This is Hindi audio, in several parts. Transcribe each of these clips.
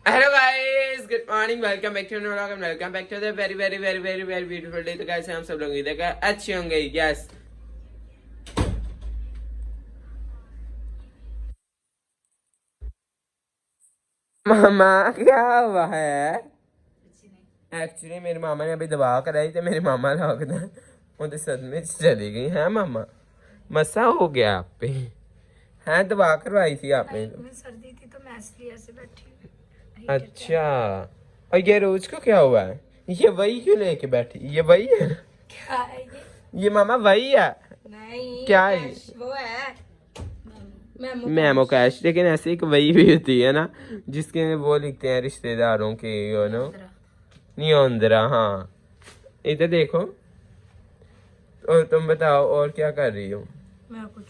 Hello guys, good morning, welcome back to vlog and welcome back to the very very very very very beautiful day. तो कैसे हम सब लोग इधर का अच्छे होंगे। यस मामा क्या हुआ है? एक्चुअली मेरे मामा ने अभी दवा कराई तो मेरे मामा लगता उनके सदमे च चली गई है। मामा मसा हो गया आप पे है? दवा करवाई थी आपने? मैं सर्दी थी तो मैं इसलिए ऐसे बैठी हूँ। अच्छा, और ये रोज को क्या हुआ है? ये वही क्यों लेके बैठी? ये वही है? क्या है ये मामा वही है? नहीं, क्या है? वो है मेमो कैश। लेकिन ऐसे एक वही भी होती है ना जिसके वो लिखते हैं रिश्तेदारों के, यू नो, नियोंदरा। हाँ, इधर देखो। और तुम बताओ और क्या कर रही हो? मैं कुछ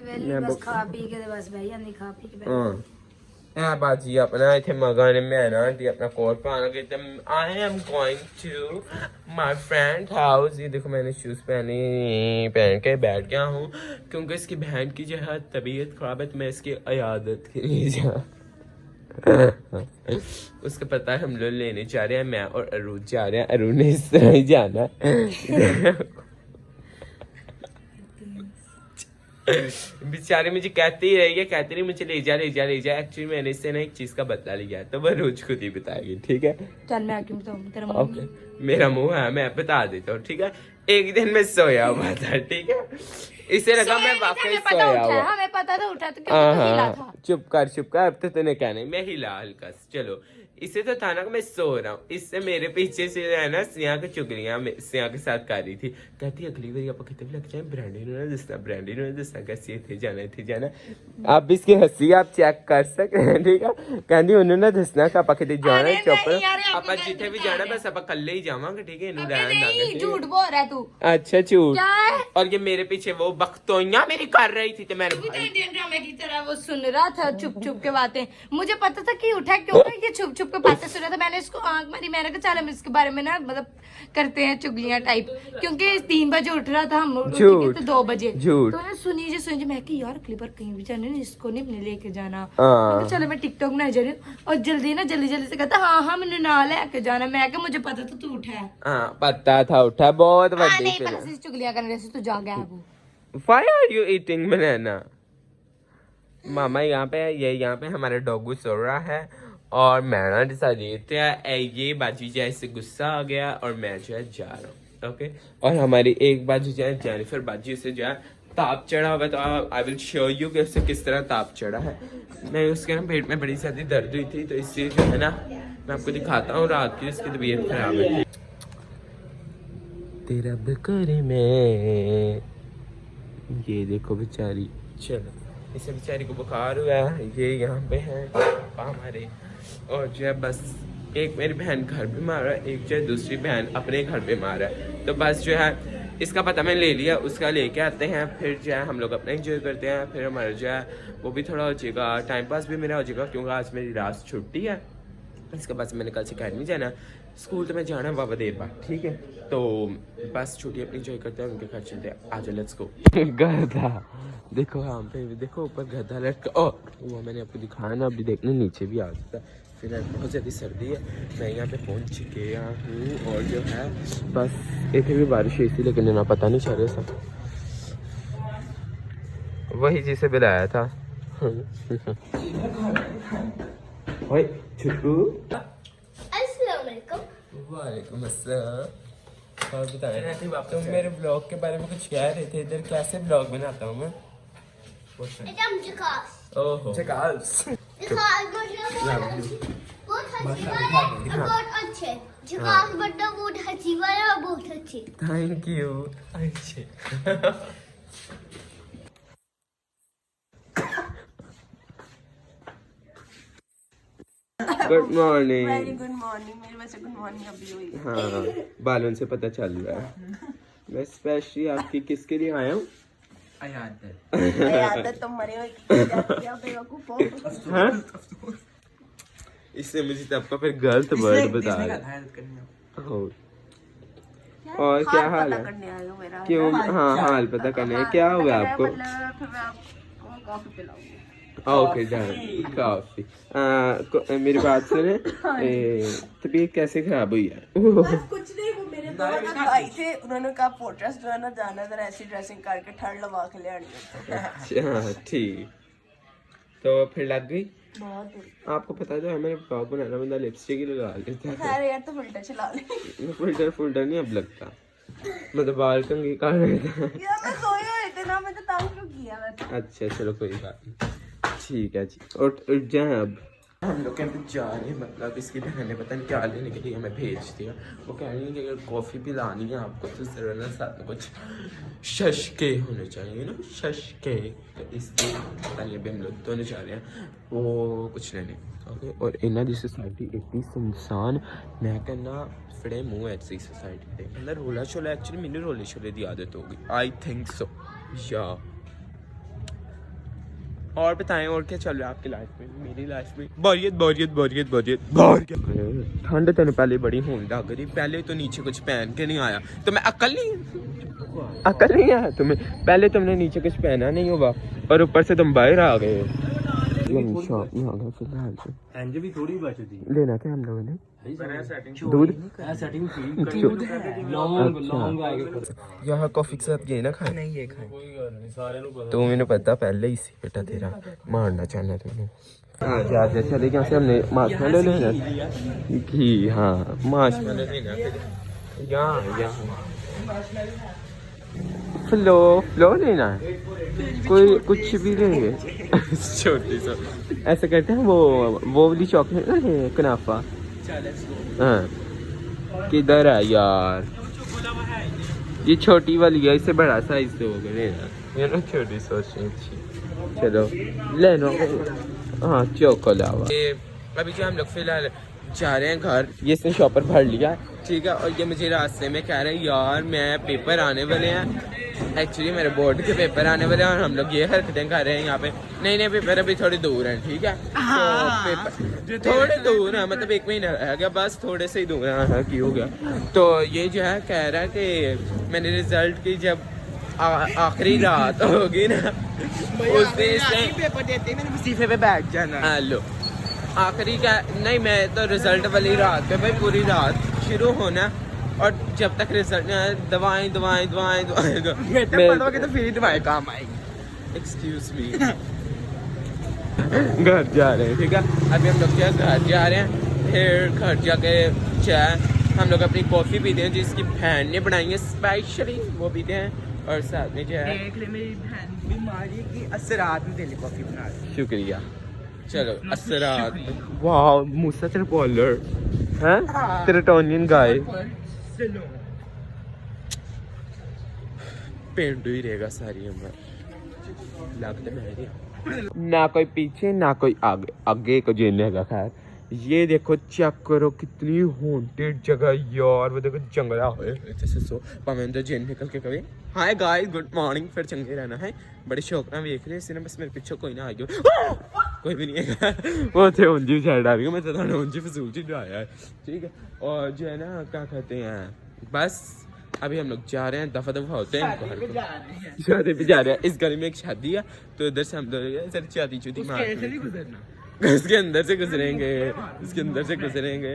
नहीं, बस खा पी के बस भैया नहीं खा पी के हाँ बाजी अपना इथे मगन में ना आंटी अपना कोट पहन के I am going to my friend house. ये देखो मैंने शूज पहन के बैठ गया हूँ क्योंकि इसकी बहन की जो है तबीयत खराब है तो मैं इसकी इयादत के लिए जा उसको पता है हम लोग लेने जा रहे हैं, मैं और अरुण जा रहे हैं। अरुण ने इस तरह ही जाना है। बेचारी मुझे कहती ही रही है, कहती रही मुझे ले जा ले जा ले जा। एक्चुअली मैंने इससे ना एक चीज का बदला लिया है तो वह रोज खुद ही बताएगी, ठीक है? चल मैं क्यों बताऊं तेरा मुंह? ओके, मेरा मुंह है, मैं बता देता हूँ, ठीक है? एक दिन मैं सोया हुआ था, ठीक है? इसे लगा मैं वाकई सोया हुआ। हमें पता था उठा तो क्यों तो हिला था। चुप कर, अब तो तूने क्या नहीं, मैं हिला हल्का सा। चलो, इसे तो था ना कि मैं सो रहा हूँ, इससे मेरे पीछे से है ना सिया की चुगलियां सिया के साथ कर रही थी। कहती अगली बार आप कितने लग जाए ब्रांडी ने दसना कैसी थे जाना। आप इसकी हंसी आप चेक कर सकते हैं, ठीक है? कहती उन्होंने दसना कि आप कितने जाना, चुप आप जिथे भी जाना बस आप कल ही जावांगे, ठीक है? नहीं, झूठ बोल रहा है तू। अच्छा झूठ। और ये मेरे पीछे वो बख्तोइयां मेरी कर रही थी तो मैंने इंडियन ड्रामे की तरह वो सुन रहा था चुप चुप के बातें। मुझे पता था कि उठा क्यों ये छुप छुप के बातें सुन रहा था। मैंने इसको आंख मारी, मैंने कहा चल हम इसके बारे में ना मतलब करते हैं चुगलियां टाइप, क्योंकि 3 बजे उठ रहा था, हम उठ गए थे 2 बजे। तो ना सुनी मैं कि यार अगली बार कहीं भी जाने ना इसको नहीं अपने लेके जाना। चलो मैं टिकटॉक बनाई जा रही हूँ और जल्दी से कहता हाँ मैंने ना लेके जाना। मैं क्या मुझे पता था तू उठा है। पता था उठा, बहुत बड़ी फिल्म। चुगलियां करने से तू जा गया वो। Why are you eating banana? मामा यहाँ पे, ये यहाँ पे हमारा डॉगू सो रहा है और मैं ना डिसाइड ये बाजी जैसे गुस्सा आ गया और मैं जो है जा रहा हूँ, ओके? और हमारी एक बाजू जो है जेनिफर बाजी से जो है ताप चढ़ा हुआ, तो आई विल शो यू कि उससे किस तरह ताप चढ़ा है। मैं उसके ना पेट में बड़ी ज्यादा दर्द हुई थी तो इससे जो है ना मैं आपको दिखाता हूँ। रात की उसकी तबीयत खराब है। तेरा बकर में ये देखो बेचारी, चलो इसे बेचारी को बुखार हुआ है, ये यहाँ पे है हमारे। और जो है बस एक मेरी बहन घर पे मारा है, एक जो है दूसरी बहन अपने घर पे मारा है। तो बस जो है इसका पता मैंने ले लिया, उसका लेके आते हैं, फिर जो है हम लोग अपना एंजॉय करते हैं। फिर हमारा जो है वो भी थोड़ा हो जाएगा, टाइम पास भी मेरा हो जाएगा क्योंकि आज मेरी रात छुट्टी है। इसके बाद मैंने कल से अकेडमी जाना, स्कूल तो मैं जाना बाबा देर बाद, ठीक है? तो बस छुट्टी अपनी एंजॉय करते हैं, उनके घर चलते हैं। आजा लेट्स गो। गधा देखो, यहाँ पे देखो ऊपर गधा लटका। ओ वो मैंने आपको दिखाया ना, अभी देखने नीचे भी आ जाता है। फिर बहुत ज़्यादा सर्दी है, मैं यहाँ पे पहुँच गया हूँ और जो है बस एक भी बारिश हुई थी लेकिन ना पता नहीं चल रहा था, वही जिसे बुलाया था। ओए छुट्टू, वालेकुम अस्सलाम। और बताएं तुम मेरे ब्लॉग के बारे में कुछ कह रहे थे, इधर कैसे ब्लॉग बनाता हूँ मैं? ओहो थैंक यू। अच्छे good morning. Very good morning. मेरे वैसे गुड मॉर्निंग अभी हुई है। हाँ, बालों से पता चल रहा है। मैं स्पेशली आपकी किसके लिए आया हूँ? आदत तो मरे क्या बेवकूफ हो। हाँ? इससे मुझे तब का फिर गलत वर्ड बता रहा। और क्या हाल है? क्यों? हाँ हाल पता करने। क्या हुआ आपको? ओके डन काफी मेरी बात सुने तबीयत कैसे खराब हुई है कुछ नहीं, वो मेरे दो भाई थे, उन्होंने कहा पोर्ट्रेस जो है ना जाना जरा ऐसी ड्रेसिंग करके ठंड लगा के ले आनी है। अच्छा ठीक तो फिर लग गई बहुत आपको पता था मैंने ब्लॉग बनाना बंदा लिपस्टिक ही लगा लेता है अरे यार तो फिल्टर चला ले फिल्टर नहीं अब लगता मतलब बाल कंघी कर रहे थे यार मैं सोई हुई थी ना, मैं तो तंग क्यों किया मैं। अच्छा चलो कोई बात नहीं ठीक है जी और उठ जाए अब हम लोग कहीं पे जा रहे हैं मतलब इसकी बहन ने पता नहीं क्या लेने के लिए हमें भेज दिया वो कह रही है कि अगर कॉफ़ी भी लानी है आपको तो ज़रूर ना साथ में कुछ शशके होने चाहिए ना शशके तो इसलिए पता नहीं अभी हम लोग दोनों जा रहे हैं वो कुछ लेने ओके और इन्ना दी सोसाइटी इतनी सुनसान मैं कहना फड़े मुँह ऐसी सोसाइटी के अंदर रोला शोला एक्चुअली मैंने रोले शोले की आदत होगी आई थिंक सो या और बताएं और क्या चल रहा है आपकी लाइफ में मेरी लाइफ में बोरियत ठंड तेन पहले बड़ी होने लग रही पहले तो नीचे कुछ पहन के नहीं आया तो मैं अकल नहीं आया तुम्हें पहले तुमने नीचे कुछ पहना नहीं होगा और ऊपर से तुम बाहर आ गए शॉप में आ गए फिलहाल भी थोड़ी बच थी लेना क्या हम लोगों ने दूध यहाँ कॉफी के साथ ये ना खाए नहीं ये खाए तो मैंने पता पहले ही सी बेटा तेरा मारना चाहना तूने हाँ जा चले यहाँ से हमने मार्शमेलो लेना घी हाँ मार्शमेलो लेना यहाँ फ्लो लेना है कोई कुछ भी लेंगे छोटी सा ऐसे करते हैं वो वाली चॉकलेट ना है कनाफा हाँ किधर है यार ये छोटी वाली है इससे बड़ा साइज दोगे लेना ये ना छोटी सोच अच्छी चलो ले लो हाँ चोकोलावा अभी जो हम लोग फिलहाल जा रहे हैं घर ये इसने शॉपर भर लिया ठीक है और ये मुझे रास्ते में कह रहे हैं यार मैं पेपर आने वाले हैं एक्चुअली मेरे बोर्ड के पेपर आने वाले हैं और हम लोग ये हरकतें कर रहे हैं यहाँ पे नहीं पेपर अभी थोड़ी दूर हैं ठीक है तो पेपर थोड़े दूर है मतलब 1 महीना रह गया बस थोड़े से ही दूर है की हो गया तो ये जो है कह रहा है कि मैंने रिजल्ट की जब आखिरी रात होगी ना उस दिन पेपर देते मैंने वजीफे पे बैठ जाना हेलो आखिरी का नहीं मैं तो रिजल्ट वाली रात पे भाई पूरी रात शुरू होना और जब तक रिजल्ट दवाएं पढ़ोगे तो फिर दवाएं काम आएगी एक्सक्यूज मी घर जा रहे हैं ठीक है अभी हम लोग क्या घर जा रहे हैं फिर घर जाके चाय हम लोग अपनी कॉफ़ी पीते हैं जिसकी बहन ने बनाई है स्पेशली वो पीते हैं और साथ में जो है देख ले मेरी बहन बीमारी की असरात में तेरी कॉफ़ी बना शुक्रिया चलो असरात वाह मूसा तेरा बॉलर हैं सेरोटोनिन गाय पेंडू ही रहेगा सारी उम्र लगता मैं ना कोई पीछे ना कोई आगे आगे को जेलने का खैर ये देखो चेक करो कितनी हॉन्टेड जगह यार वो देखो जंगला होए जैसे सो पावें तो जेल निकल के कभी हाय गाइस गुड मॉर्निंग फिर चंगे रहना है बड़े शौक ना देख रहे इसने बस मेरे पीछे कोई ना आ गया कोई भी नहीं है वो थे उंजी साइड आ रही मैं तो उंजी फजूल चीज आया है ठीक है और जो है ना क्या कहते हैं बस अभी हम लोग जा रहे हैं दफा होते हैं शादी पे जा रहे हैं इस गली में एक शादी है तो इधर से हम लोग शादी चुदी इसके अंदर से गुजरेंगे इसके अंदर से गुजरेंगे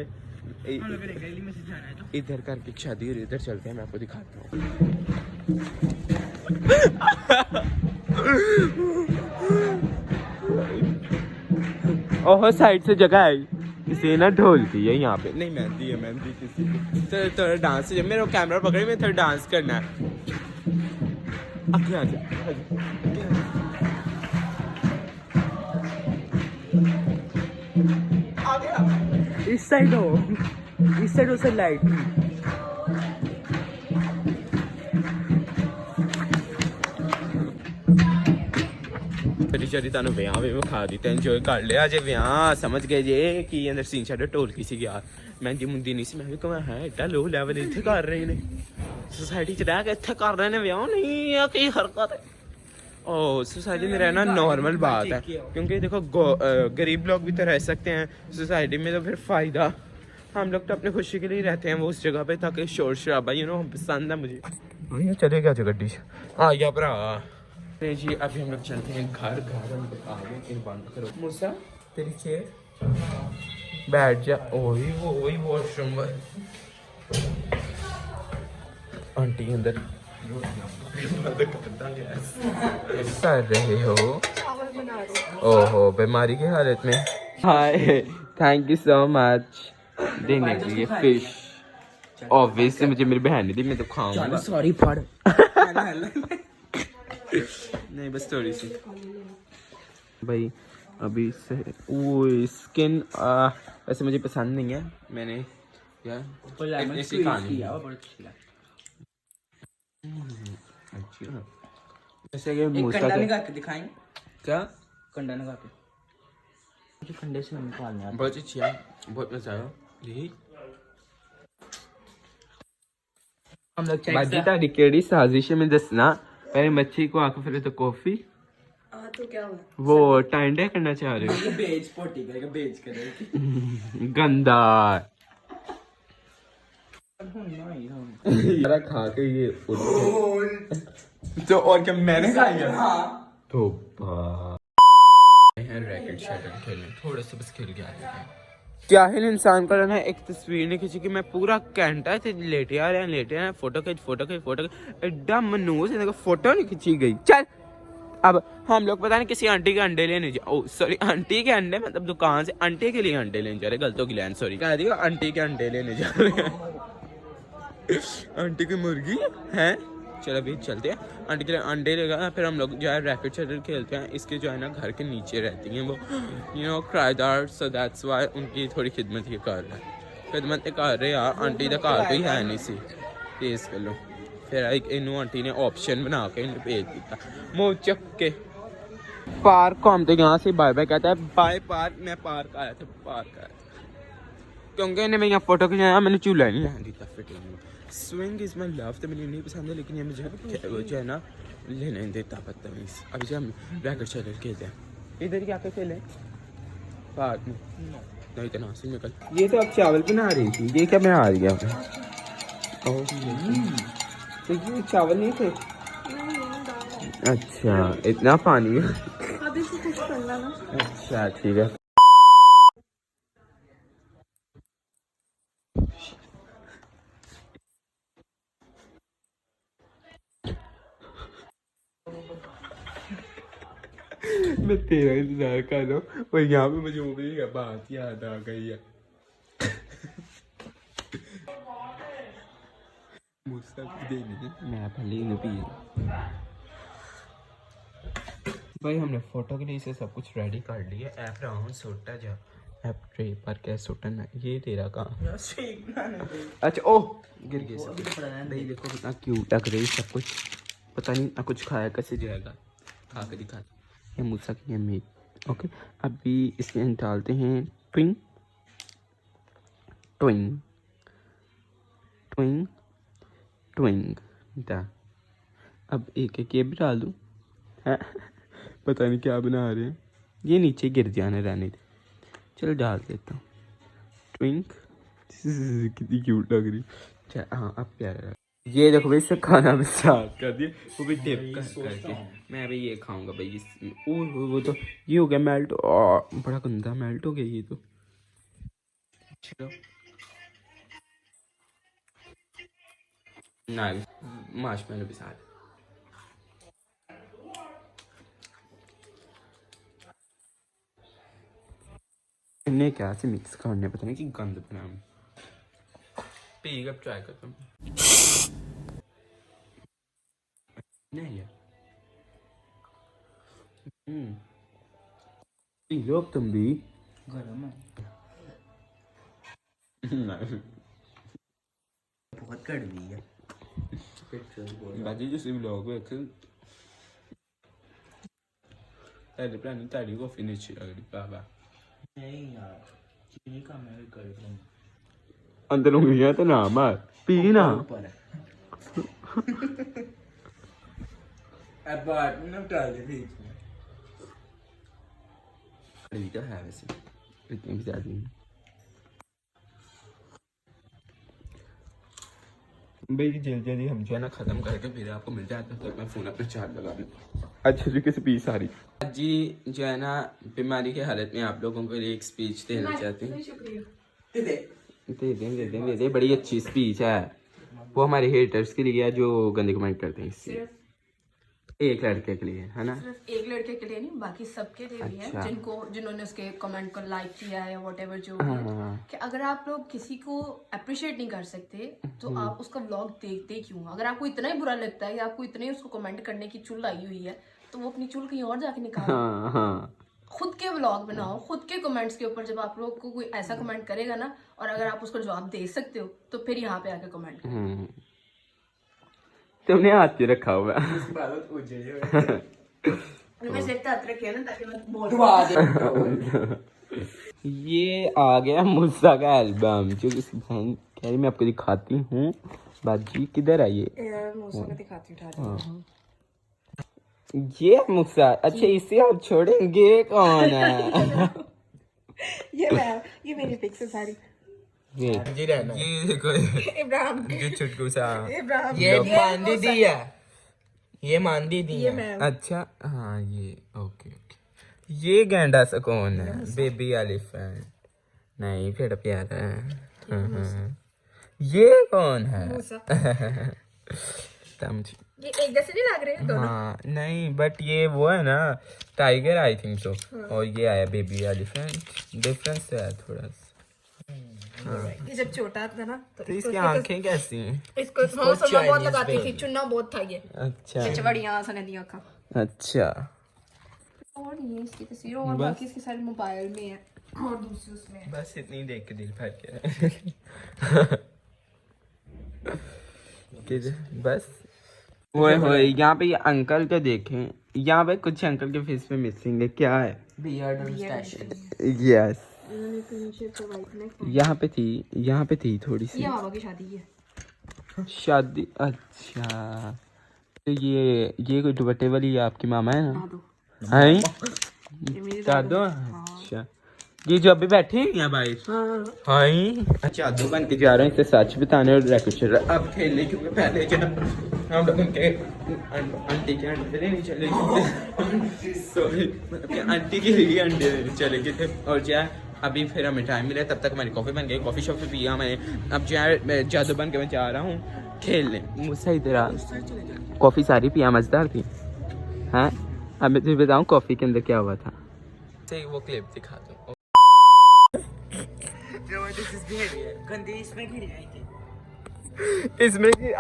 इधर करके शादी और इधर चलते हैं मैं आपको दिखाता हूँ ओह साइड से जगह है किसी ना ढोलकी है यहाँ पे नहीं मेहंदी किसी तो थोड़ा डांस जब मेरा कैमरा पकड़े मैं थोड़ा डांस करना है आगे आ जा इस साइड हो से लाइट चरी तुम ब्याह भी विखा दी इंजॉय कर लिया जे ब्याह समझ गए जे कि अंदर सीन साढ़े ढोलकी सी यार मेहंदी मुंदी नहीं सी मैं भी कहा है एडा लो लैवल इतने कर रहे ने सोसाइटी च रह के इतने कर रहे ने ब्याह नहीं है की हरकत ओ सोसाइटी में रहना नॉर्मल बात है क्योंकि देखो गरीब लोग भी तो रह सकते हैं सोसाइटी में तो फिर फ़ायदा हम लोग तो अपने खुशी के लिए रहते हैं वो उस जगह पे ताकि शोर शराबा पसंद है मुझे चलेगा जो गड्डी आ गया भरा तो जी अभी हम लोग चलते हैं घर हम लोग आ गए। इन बंद करो मूसा, तेरी चेयर बैठ जा। वही वॉशरूम आंटी अंदर कर रहे हो। ओहो बीमारी की हालत में। Hi thank you so much देने के लिए फिश। ऑब्वियसली मुझे मेरी बहन ने दी, मैं तो खाऊंगा। सॉरी फड़ नहीं बस थोड़ी सी भाई। अभी से वो स्किन वैसे मुझे पसंद नहीं है। मैंने यार इसी कहानी अच्छा जैसे कि एक मूसा कंडा का निकाल के दिखाएं। क्या कंडा निकाल के मुझे कंडे से निकालना है। बहुत अच्छी है, बहुत मजा आया। यही हम लोग बाजी तारी केड़ी साजिश में दसना। पहले मच्छी को आके फिर तो कॉफी तो क्या हुआ? वो टाइंडे करना चाह रहे हो। बेच पोटी करेगा, बेच करेगा गंदा यार खा के ये तो और क्या मैंने खाई है। तो रैकेट शैकेट खेलने थोड़े से बस खेल के आते हैं। क्या है इंसान का रहना। एक तस्वीर नहीं खींची कि मैं पूरा घंटा थे लेटे आ रहे हैं फोटो खींच एडा मनूस फोटो नहीं खींची गई। चल अब हम लोग पता नहीं किसी आंटी के अंडे लेने सॉरी आंटी के अंडे मतलब दुकान से आंटी के लिए अंडे लेने जा रहे। गलतों की लाइन सॉरी कह दिया। आंटी के अंडे लेने जा रहे हैं। आंटी की मुर्गी है। चलो अभी चलते हैं आंटी के लिए अंडे लेगा। फिर हम लोग जो है रैकेट शैकेट खेलते हैं। इसके जो है ना घर के नीचे रहती हैं वो किराएदार। सो दैट्स वाई उनकी थोड़ी खिदमत ही कर रहा है। खिदमत कर रहे यार आंटी का घर कोई है नहीं सी तेज कर लो। फिर इनू आंटी ने ऑप्शन बना के इन्हें भेज दिया मुँह चक के। पार्क को हम तो यहाँ से बाय बाय कहता है। बाय पार्क मैं पार्क आया था क्योंकि इन्हें मैं यहाँ फोटो खिंचाया मैंने चूल्हा नहीं लगा दी था fitting. Swing is my love तो मुझे नहीं पसंद है लेकिन ये मुझे वो जो है ना लेने नहीं देता बदतमीज। अभी जो हम रैकेट शैकेट खेलते हैं इधर क्या खेलें पार्क में नहीं तो ना से निकल। ये तो अब चावल बना रही थी ये क्या मैं आ गया। तो ये चावल नहीं थे। अच्छा इतना पानी अभी से कुछ करना ना। अच्छा ठीक है। मैं तेरा इंतजार कर रहा हूँ और यहाँ पे मुझे वो भी बात याद आ गई है। मुझसे मैं पहले ही पी भाई। हमने फोटो के लिए इसे सब कुछ रेडी कर लिया। ऐप राउंड सोटा जा ऐप ट्रे पर क्या सोटन ये तेरा कहाँ। अच्छा ओह गिर गया भाई। देखो कितना क्यूट लग रही सब कुछ। पता नहीं ना कुछ खाया कैसे जाएगा खा के दिखा। ये मूसा की मीट ओके। अभी इसमें डालते हैं ट्विंग ट्विंग ट्विंग ट्विंग दा। अब एक एक ये भी डाल दूँ पता नहीं क्या बना रहे हैं। ये नीचे गिर जाने रहने दे। चलो डाल देता हूँ ट्विंक। कितनी क्यूट लग रही। अच्छा हाँ अब प्यारा लग। ये देखो भाई इससे खाना भी स्टार्ट कर दिया वो भी टिप करके। मैं अभी ये खाऊंगा भाई इसमें। वो तो ये हो गया मेल्ट। बड़ा गंदा मेल्ट हो गया ये तो। चलो नाइस मार्शमेलो के साथ। इन्हें क्या से मिक्स करने पता नहीं कि गंद बना पी अब ट्राई करता हूँ। नहीं है पी लो अब तुम भी। गरम है बहुत कड़वी है। बाजी जो सिम लोग तेरे प्लान तारी को फिनिश अगली बाबा नहीं यार चीनी का मैं कर दूँ अंदर उंगलियां तो ना मार पी ना। अब बात में ना डाल दे बीच में। कड़वी तो है वैसे इतनी भी ज्यादा नहीं भाई। जल्दी जल्दी हम जो है ना खत्म करके फिर आपको मिल जाता है। तो मैं फोन अपने चार्ज लगा दूँ। अच्छे तरीके से पीस आ रही जी। जो है ना बीमारी की हालत में आप लोगों को एक स्पीच देना चाहती हूँ। दे दे बड़ी अच्छी स्पीच है वो हमारे हेटर्स के लिए है जो गंदे कमेंट करते हैं। इससे एक लड़के के लिए है ना, सिर्फ एक लड़के के लिए नहीं, बाकी सबके लिए भी है जिन्होंने उसके कमेंट को लाइक किया है व्हाटएवर जो भी है। कि अगर आप लोग किसी को अप्रिशिएट नहीं कर सकते तो आप उसका व्लॉग देखते क्यों? अगर आपको इतना ही बुरा लगता है कि आपको इतने उसको कमेंट करने की चुल आई हुई है तो वो अपनी चुल कहीं और जाके निकालो। खुद के व्लॉग बनाओ, खुद के कमेंट्स के ऊपर जब आप लोग को कोई ऐसा कमेंट करेगा ना और अगर आप उसको जवाब दे सकते हो तो फिर यहाँ पे आके कमेंट करो। तुमने हाथ क्यों रखा हुआ? मैं सिर्फ हाथ रखे ना ताकि मैं बोल ये आ गया मूसा का एल्बम जो किसी बहन कह रही मैं आपको दिखाती हूँ। बाजी किधर आई है? मूसा को दिखाती हूँ। ये मूसा, अच्छा इसे आप छोड़ेंगे? कौन है? ये मेरी पिक्स है सारी। ये देखो इब्राहिम ये छुटकू सा ये मान दीदी है, ये मान दीदी है। अच्छा हाँ ये ओके ओके। ये गैंडा सा कौन है? बेबी एलिफेंट नहीं फिर प्यारा है। हाँ। ये कौन है? ये एक जैसे नहीं लग रहे हैं दोनों? हाँ नहीं बट ये वो है ना टाइगर आई थिंक सो। और ये आया बेबी एलिफेंट। डिफरेंस है थोड़ा सा। ये जब छोटा था ना तो इसकी आंखें कैसी हैं? इसको सुना बहुत लगाती थी, चुनना बहुत था ये। अच्छा अच्छा बड़ी यहाँ से नदियों का। अच्छा और ये इसकी तस्वीर और बाकी इसके सारे मोबाइल में है और दूसरी उसमें है। बस इतनी देख के दिल भर गया। बस ओए होए यहाँ पे ये अंकल को देखें, यहाँ पे कुछ अंकल के फेस पे मिसिंग है। क्या है? बियर्ड और मुस्टैशेस। यस यहाँ पे थी थोड़ी सी। ये बाबा की शादी है। शादी? अच्छा तो ये कोई दुपट्टे वाली आपकी मामा है ना? हैं दादो? अच्छा ये जो अभी बैठे हैं यहाँ भाई? हाँ अच्छा दो बन के जा रहे हैं इसे सच बताने और रैकेट चल रहा है अब खेलने क्योंकि पहले जो हम लोग उनके आंटी के अंडे नहीं चले गए। सॉरी आंटी के लिए अंडे चले गए थे। और जो अभी फिर हमें टाइम मिला तब तक हमारी कॉफ़ी बन गई, कॉफ़ी शॉप पे पिया मैंने। अब जो जादू बन के मैं जा रहा हूँ खेलने। मुझसे इधर कॉफ़ी सारी पिया मज़ेदार थी। हैं अब मैं तुझे बताऊँ कॉफ़ी के अंदर क्या हुआ था। सही वो क्लिप दिखा दूँ। गंदी इसमें गिरी आई थी। इसमें की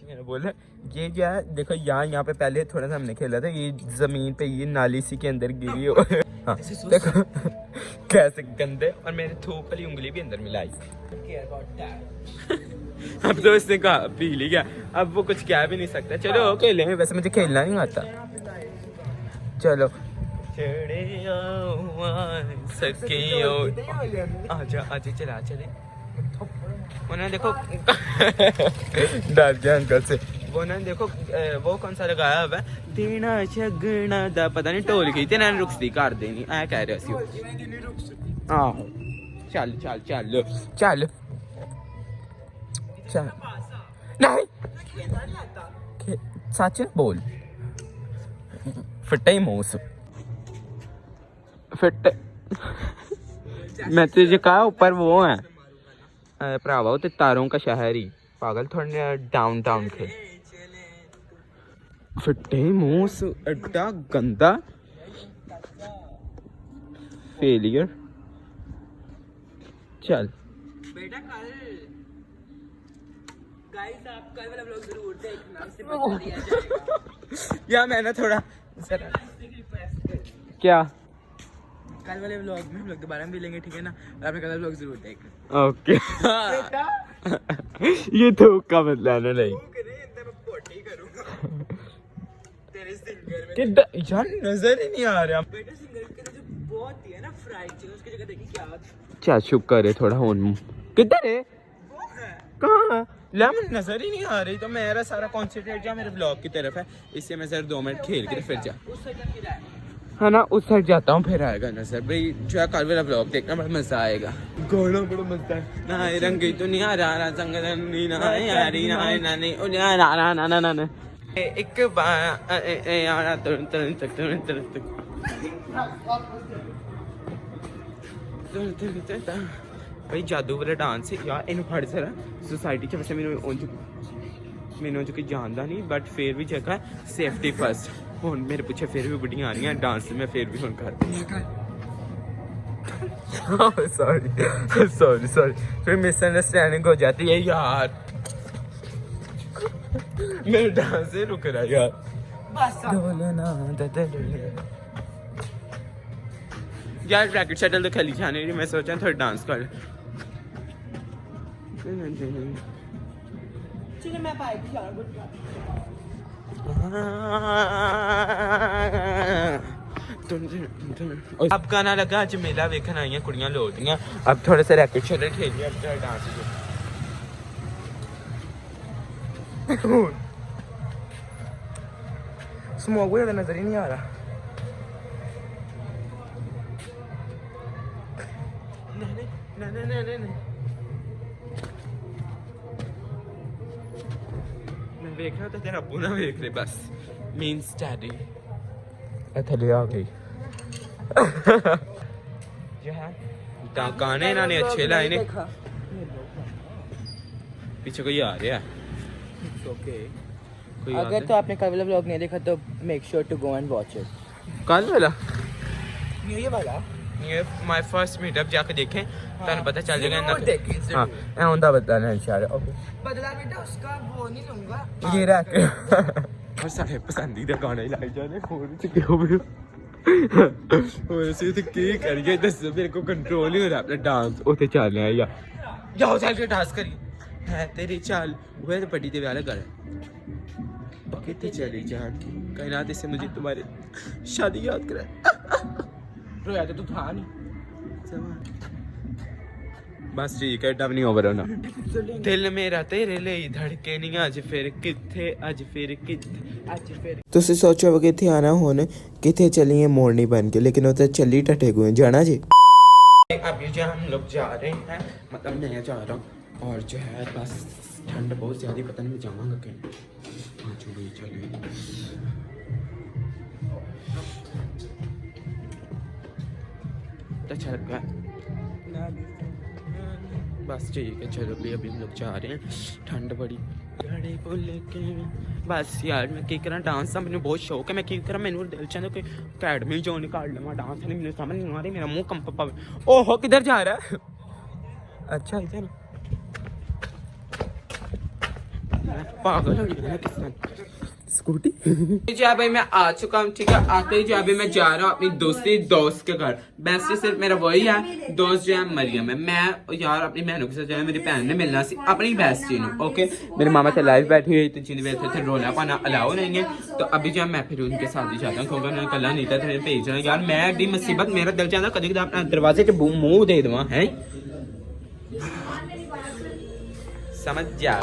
मैंने बोला ये क्या है देखो यहाँ पे पहले थोड़ा सा हमने खेला था ये जमीन पे ये नाली सी के अंदर गिरी हो। हाँ, देखो कैसे गंदे और मेरे थूक वाली उंगली भी अंदर मिलाई। अब तो इसने कहा पी ली गया अब वो कुछ कह भी नहीं सकता। चलो खेलेंगे वैसे मुझे खेलना नहीं आता। चलो आजा आजा चला चले। उन्होंने देखो डर गया अंकल से। वो ना देखो वो कौन सा लगाया हुआ है देना छगना दा पता नहीं ढोल गई तेना रुकती कर देनी ऐ कह रहा सी। आहो चल चल चल चल चल नहीं सच बोल फिट्टा ही मूस फिट। मैं तुझे कहा ऊपर वो है भरावा ते तारों का शहर ही पागल थोड़े डाउन टाउन थे। फिट्टे मूस एड्डा गंदा फेलियर। चल बेटा कल गाइस आप कल वाला व्लॉग जरूर देखना, उससे बचा दिया जाएगा। या मैं ना थोड़ा क्या कल वाले व्लॉग में हम लोग दोबारा मिलेंगे ठीक है ना, और आपने कल वाला व्लॉग जरूर देखना। ओके ये तो का मतलब है नहीं किधर यार नजर ही नहीं आ रहा। बेटा सिंगर के जो बहुत ही है ना फ्राइड चिकन उसकी जगह देखी क्या क्या शुक्र है थोड़ा होन किधर है कहाँ लेमन नजर ही नहीं आ रही। तो मेरा सारा कॉन्सेंट्रेट जो मेरे ब्लॉग की तरफ है इससे मैं जरा 2 मिनट खेल के फिर जा है ना उस साइड जाता हूँ फिर आएगा नजर भाई। जो है कल वाला ब्लॉग देखना बड़ा मजा आएगा। गाना बड़ा मजा है ना रंगी तो नहीं आ रहा संग नहीं ना यारी ना ना नहीं ना ना ना ना एक बार भाई जादू वाला डांस है यार इन्हू फड़ जरा सोसाइटी च वैसे मैनू जो कि जानता नहीं बट फिर भी जगह सेफ्टी फर्स्ट हुन मेरे पीछे फिर भी बुढ़ियां आ रही हैं डांस मैं फिर भी हुन कर सॉरी फिर मिसअंडरस्टैंडिंग हो जाती है यार मेरा डांस ही रुक रहा यार यार रैकेट शटल तो खेली जाने रही मैं सोचा थोड़ा डांस कर चलो मैं पाएगी यार अब गाना लगा अज मेला वेखन आई कुड़ियां लोटियां अब थोड़ा सा रैकेट शटल खेलिए अब थोड़ा डांस स्मोक हुआ तो नजर ही नहीं आ रहा मैं देख रहा था तेरा अब्बू ना देख ले बस मीन्स डैडी थले आ गई जो है गाने इन्होंने अच्छे लाए ने पीछे कोई आ रहा है ओके कोई अगर तो आपने कल वाला व्लॉग नहीं देखा तो make sure to go and watch it कल वाला ये वाला ये माय फर्स्ट मीटअप जाके देखें ताने पता चल जाएगा जरूर देखें, जरूर। हां ए होंदा बताना इंशाल्लाह ओके बदला बेटा उसका वो नहीं लूंगा ये रख और सारे पसंदीदा गाने लाई जाने फोन च क्यों भी और से तो की करिए दस मेरे को कंट्रोल नहीं हो रहा अपना डांस उते चल रहा है या जाओ चल के डांस करिए है तेरी चाल वो तो पट्टी दे वाला कर कितने चली जान कायनात इससे मुझे तुम्हारी शादी याद करा रोया तो तू था नहीं बस ठीक है डब नहीं ओवर होना दिल मेरा तेरे लिए धड़के नहीं आज फिर किथे ਤੁਸੀਂ ਸੋਚੋ ਕਿ ਇੱਥੇ ਆਣਾ ਹੁਣ ਕਿੱਥੇ ਚੱਲੀਏ ਮੋੜਨੀ ਬਣ ਕੇ ਲੇਕਿਨ ਉਹ ਤਾਂ ਚੱਲੀ ਟੱਟੇ ਗਏ ਜਾਣਾ जी अभी जो हम लोग जा रहे हैं मतलब मैं जा रहा हूँ और जो है बस ठंड बहुत ज़्यादा पता नहीं मैं जाऊँगा कहीं हाँ चलिए अच्छा लगा बस ठीक है चलो अभी हम लोग जा रहे हैं ठंड बड़ी बस यार मैं की करा डांस का मैंने बहुत शौक है मैं की करा मैंने दिल चाहता कोई अकेडमी जो निकाल लवा डांस नहीं मेरे समझ नहीं आ रही मेरा मुंह कंप पावे ओहो किधर जा रहा है अच्छा इधर पागल हो गया किस स्कूटी जी भाई मैं आ चुका हूँ ठीक है आते ही जो अभी मैं जा रहा हूँ अपनी दोस्त के घर बेस्ट सिर्फ मेरा वही है दोस्त जो है मरियम है मैं यार अपनी बहनों के साथ जो है मेरी बहन ने मिलना सी अपनी बेस्टी ने ओके मेरी मामा से लाइव बैठी हुई थी जिन्हें वैसे थे रोना पाना अलाउ नहीं है तो अभी जो मैं फिर उनके साथ ही जाता हूँ क्योंकि उन्होंने कल नहीं था तो भेज रहा यार मैं एडी मुसीबत मेरा दिल चाहता कभी कभी अपना दरवाजे च मुंह दे देवा है समझ जा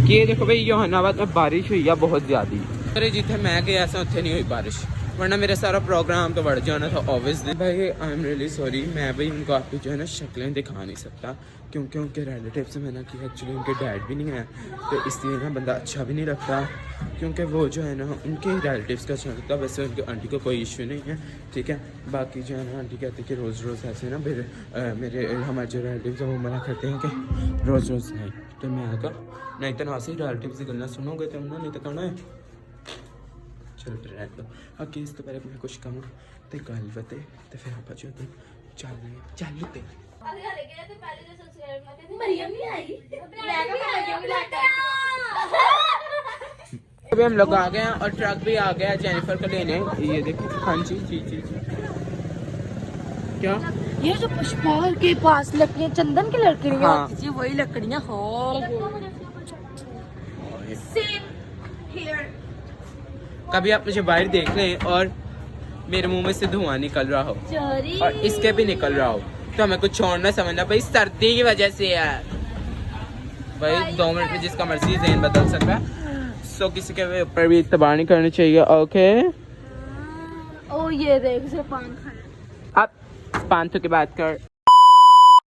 कि देखो भाई योहानाबाद में बारिश हुई है बहुत ज्यादा अरे जिथे मैं गया था उत्थे नहीं हुई बारिश वरना मेरा सारा प्रोग्राम तो बढ़ जाना था ऑब्वियसली भाई आई एम रियली सॉरी मैं भाई उनको आपकी जो है ना शक्लें दिखा नहीं सकता क्योंकि उनके रिलेटिव्स में ना कि एक्चुअली उनके डैड भी नहीं है तो इसलिए ना बंदा अच्छा भी नहीं लगता क्योंकि वो जो है ना उनके रिलेटिव्स का अच्छा लगता वैसे उनकी आंटी को कोई इशू नहीं है ठीक है बाकी जो है ना आंटी कहती है कि रोज़ रोज़ ऐसे ना फिर मेरे हमारे जो रिलेटिव्स हैं वो मना करते हैं कि रोज़ रोज़ नहीं तो मैं आकर नहीं तो ना से रिलेटिव्स की गल्ला सुनोगे तो उन्होंने तो कहना है चल फिर रह दो अगे इस तो पहले मैं कुछ कहूँ तो गल बते तो फिर आप जो चल ते अभी हम लोग आ गए हैं और ट्रक भी आ गया जेनिफर को लेने ये देखो हाँ जी जी जी क्या ये जो पुष्पा के पास लकड़ियाँ चंदन की लकड़ियाँ हाँ। होती थी वही लकड़ियाँ कभी आप मुझे बाहर देख लें और मेरे मुंह में से धुआं निकल रहा हो और इसके भी निकल रहा हो तो हमें कुछ छोड़ना समझना भाई सर्दी की वजह से है भाई 2 मिनट में जिसका मर्जी ज़हन बदल सकता है सो किसी के ऊपर भी इत्तबा नहीं करनी चाहिए ओके ओ ये देख से पान खाना अब 500 की बात कर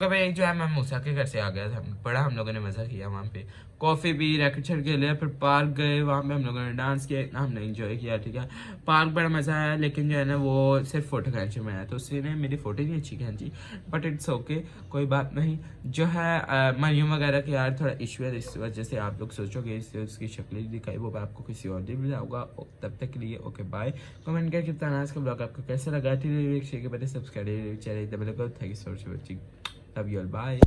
कभी एक जो है मैं मूसा के घर से आ गया था, बड़ा हम लोगों ने मज़ा किया वहाँ पे, कॉफ़ी पी, रैकेट छड़ के लिए, फिर पार्क गए, वहाँ पे हम लोगों ने डांस किया, इतना हमने एंजॉय किया, ठीक है। पार्क बड़ा मज़ा आया, लेकिन जो है ना वो सिर्फ फ़ोटो खींचने में आया, तो उसने मेरी फ़ोटो नहीं अच्छी खींची, बट इट्स ओके, कोई बात नहीं। जो है मरियम वगैरह के यार थोड़ा इशू है, इस वजह से आप लोग सोचोगे इससे उसकी शक्ल ही दिखाई, वो आपको किसी और दिन बताऊँगा। तब तक के लिए ओके बाय। कमेंट करके बताना आज का ब्लॉग आपको कैसा लगा, subscribe channel, thank you so much for watching, love you all, bye.